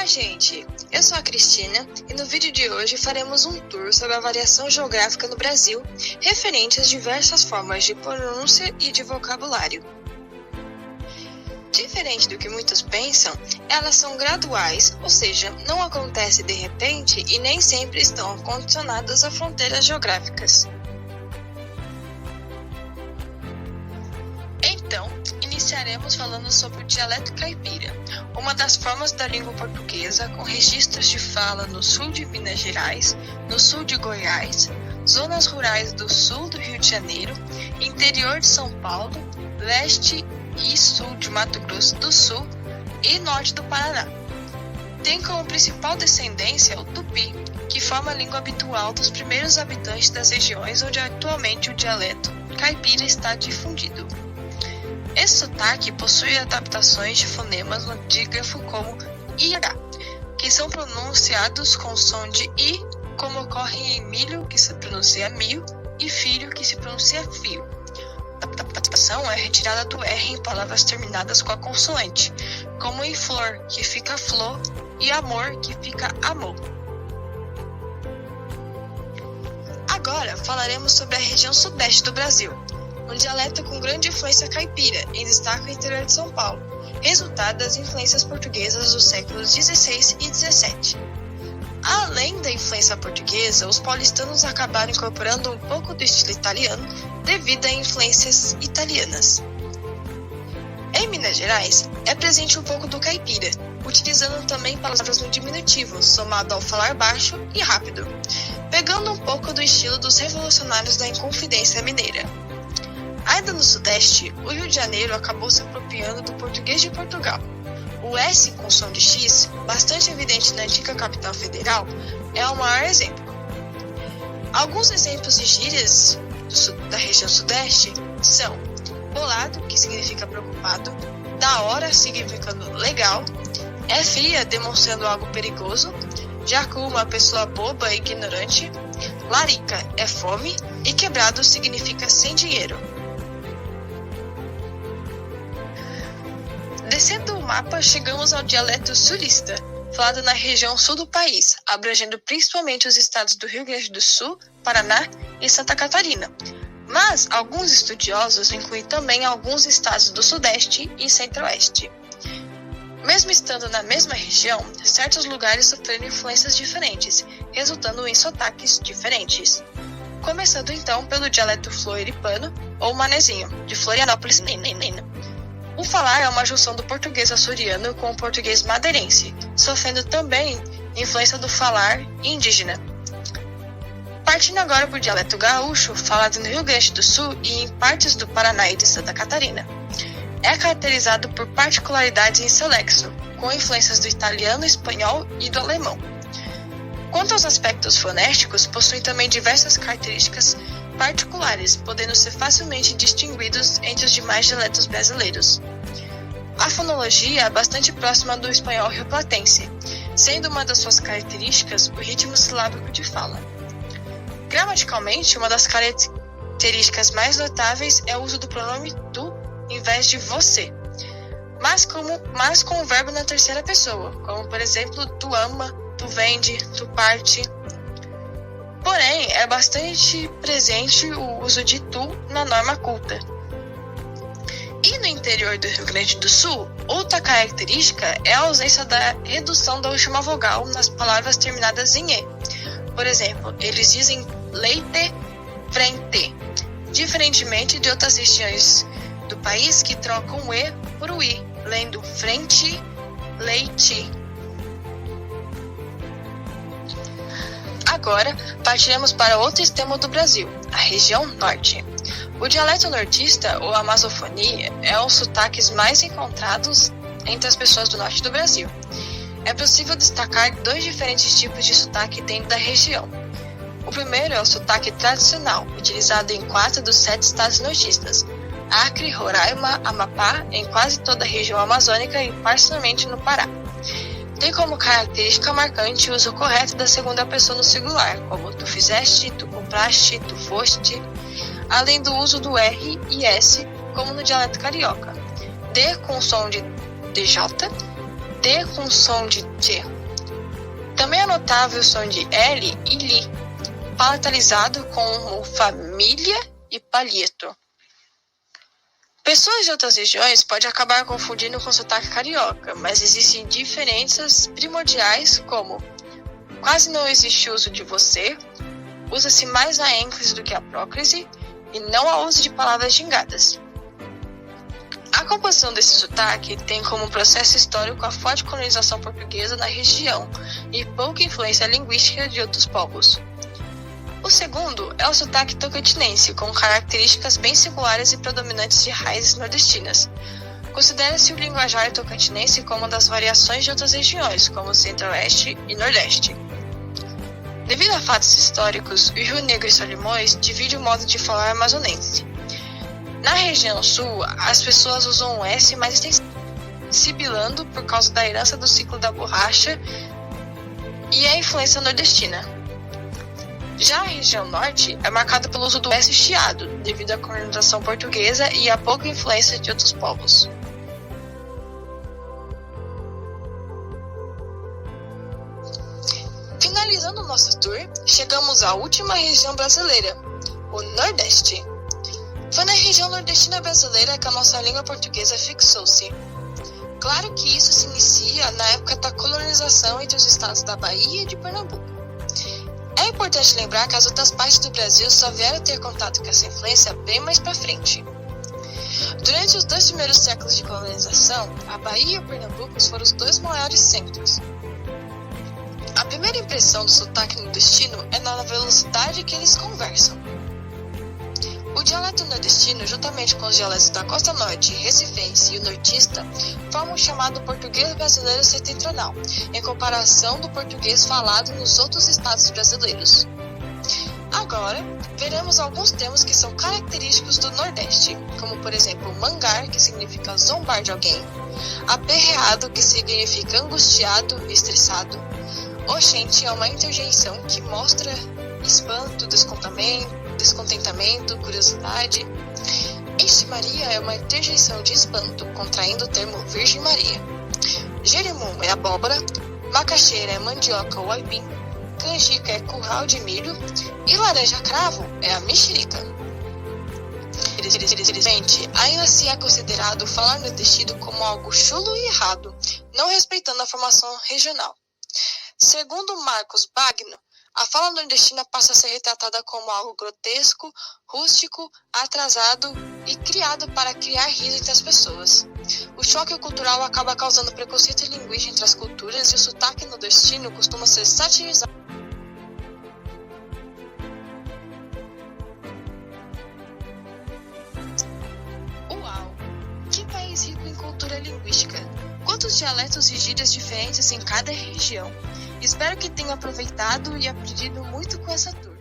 Olá, gente! Eu sou a Cristina e no vídeo de hoje faremos um tour sobre a variação geográfica no Brasil referente às diversas formas de pronúncia e de vocabulário. Diferente do que muitos pensam, elas são graduais, ou seja, não acontecem de repente e nem sempre estão condicionadas a fronteiras geográficas. Então, iniciaremos falando sobre o dialeto caipira, uma das formas da língua portuguesa com registros de fala no sul de Minas Gerais, no sul de Goiás, zonas rurais do sul do Rio de Janeiro, interior de São Paulo, leste e sul de Mato Grosso do Sul e norte do Paraná. Tem como principal descendência o tupi, que forma a língua habitual dos primeiros habitantes das regiões onde atualmente o dialeto caipira está difundido. Esse sotaque possui adaptações de fonemas no dígrafo como IH, que são pronunciados com som de I, como ocorre em milho, que se pronuncia mil, e filho, que se pronuncia fio. A adaptação é retirada do R em palavras terminadas com a consoante, como em flor, que fica flor, e amor, que fica amor. Agora falaremos sobre a região sudeste do Brasil, um dialeto com grande influência caipira, em destaque o interior de São Paulo, resultado das influências portuguesas dos séculos XVI e XVII. Além da influência portuguesa, os paulistanos acabaram incorporando um pouco do estilo italiano devido a influências italianas. Em Minas Gerais, é presente um pouco do caipira, utilizando também palavras no diminutivo, somado ao falar baixo e rápido, pegando um pouco do estilo dos revolucionários da Inconfidência Mineira. Ainda no Sudeste, o Rio de Janeiro acabou se apropriando do português de Portugal. O S com som de X, bastante evidente na antiga capital federal, é o maior exemplo. Alguns exemplos de gírias da região Sudeste são bolado, que significa preocupado, da hora, significando legal, é fria, demonstrando algo perigoso, jacu, uma pessoa boba e ignorante, larica é fome e quebrado significa sem dinheiro. Descendo o mapa, chegamos ao dialeto sulista, falado na região sul do país, abrangendo principalmente os estados do Rio Grande do Sul, Paraná e Santa Catarina. Mas alguns estudiosos incluem também alguns estados do Sudeste e Centro-Oeste. Mesmo estando na mesma região, certos lugares sofreram influências diferentes, resultando em sotaques diferentes. Começando então pelo dialeto floripano ou manezinho, de Florianópolis. O falar é uma junção do português açoriano com o português madeirense, sofrendo também influência do falar indígena. Partindo agora para o dialeto gaúcho, falado no Rio Grande do Sul e em partes do Paraná e de Santa Catarina. É caracterizado por particularidades em seu léxico, com influências do italiano, espanhol e do alemão. Quanto aos aspectos fonéticos, possui também diversas características particulares, podendo ser facilmente distinguidos entre os demais dialetos brasileiros. A fonologia é bastante próxima do espanhol rioplatense, sendo uma das suas características o ritmo silábico de fala. Gramaticalmente, uma das características mais notáveis é o uso do pronome tu em vez de você, mas com o verbo na terceira pessoa, como por exemplo tu ama, tu vende, tu parte. Porém, é bastante presente o uso de tu na norma culta. E no interior do Rio Grande do Sul, outra característica é a ausência da redução da última vogal nas palavras terminadas em e. Por exemplo, eles dizem leite, frente, diferentemente de outras regiões do país que trocam o e por o i, lendo frente, leite. Agora, partiremos para outro extremo do Brasil, a região norte. O dialeto nortista, ou amazofonia, é um dos sotaques mais encontrados entre as pessoas do norte do Brasil. É possível destacar dois diferentes tipos de sotaque dentro da região. O primeiro é o sotaque tradicional, utilizado em 4 dos 7 estados nortistas: Acre, Roraima, Amapá, em quase toda a região amazônica e parcialmente no Pará. Tem como característica marcante o uso correto da segunda pessoa no singular, como tu fizeste, tu compraste, tu foste, além do uso do R e S, como no dialeto carioca. D com som de DJ, T com som de T Também é notável o som de L e Li, palatalizado com o família e palheto. Pessoas de outras regiões podem acabar confundindo com sotaque carioca, mas existem diferenças primordiais como quase não existe uso de você, usa-se mais a ênclise do que a próclise e não há uso de palavras gingadas. A composição desse sotaque tem como processo histórico a forte colonização portuguesa na região e pouca influência linguística de outros povos. O segundo é o sotaque tocantinense, com características bem singulares e predominantes de raízes nordestinas. Considera-se o linguajar tocantinense como uma das variações de outras regiões, como o Centro-Oeste e Nordeste. Devido a fatos históricos, o Rio Negro e Solimões divide o modo de falar amazonense. Na região sul, as pessoas usam o S mais sibilando por causa da herança do ciclo da borracha e a influência nordestina. Já a região norte é marcada pelo uso do S chiado, devido à colonização portuguesa e à pouca influência de outros povos. Finalizando o nosso tour, chegamos à última região brasileira, o Nordeste. Foi na região nordestina brasileira que a nossa língua portuguesa fixou-se. Claro que isso se inicia na época da colonização entre os estados da Bahia e de Pernambuco. É importante lembrar que as outras partes do Brasil só vieram ter contato com essa influência bem mais para frente. Durante os 2 primeiros séculos de colonização, a Bahia e o Pernambuco foram os 2 maiores centros. A primeira impressão do sotaque nordestino é na velocidade que eles conversam. O dialeto nordestino, juntamente com os dialetos da costa norte, recifense e o nortista, formam o chamado português brasileiro setentrional, em comparação do português falado nos outros estados brasileiros. Agora, veremos alguns termos que são característicos do Nordeste, como por exemplo mangar, que significa zombar de alguém, aperreado, que significa angustiado, estressado. Oxente é uma interjeição que mostra espanto, descontentamento, curiosidade. Ixi Maria é uma interjeição de espanto, contraindo o termo Virgem Maria. Jerimum é abóbora, macaxeira é mandioca ou aipim, canjica é curral de milho e laranja cravo é a mexerica. Infelizmente, ainda se é considerado falar nordestino como algo chulo e errado, não respeitando a formação regional. Segundo Marcos Bagno, a fala nordestina passa a ser retratada como algo grotesco, rústico, atrasado e criado para criar riso entre as pessoas. O choque cultural acaba causando preconceito linguístico entre as culturas e o sotaque nordestino costuma ser satirizado. Uau! Que país rico em cultura linguística! Quantos dialetos e gírias diferentes em cada região! Espero que tenham aproveitado e aprendido muito com essa tour.